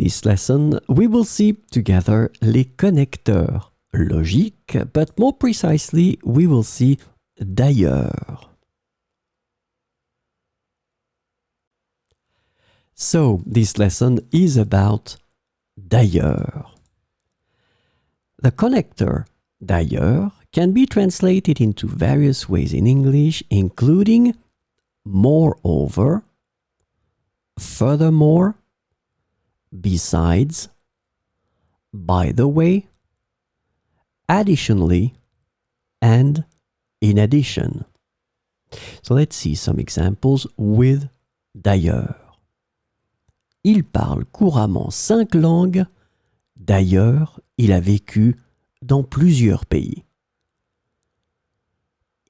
this lesson, we will see together les connecteurs logiques, but more precisely, we will see d'ailleurs. So, this lesson is about d'ailleurs. The connector d'ailleurs can be translated into various ways in English, including moreover, furthermore, besides, by the way, additionally, and in addition. So let's see some examples with d'ailleurs. Il parle couramment 5 langues. D'ailleurs, il a vécu dans plusieurs pays.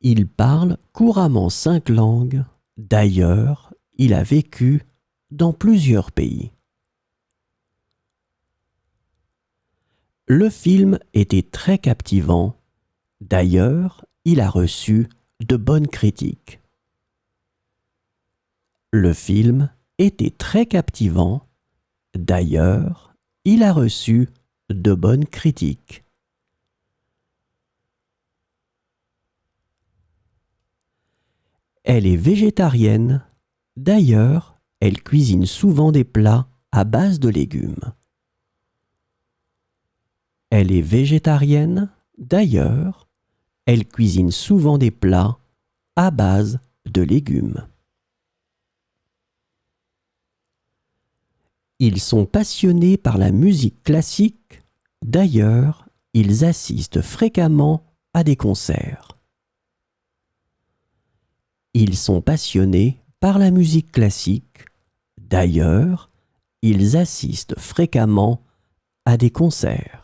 Il parle couramment 5 langues. D'ailleurs, il a vécu dans plusieurs pays. Le film était très captivant. D'ailleurs, il a reçu de bonnes critiques. Le film était très captivant. D'ailleurs, il a reçu de bonnes critiques. Elle est végétarienne. D'ailleurs, elle cuisine souvent des plats à base de légumes. Elle est végétarienne. D'ailleurs, elle cuisine souvent des plats à base de légumes. Ils sont passionnés par la musique classique. D'ailleurs, ils assistent fréquemment à des concerts. Ils sont passionnés par la musique classique. D'ailleurs, ils assistent fréquemment à des concerts.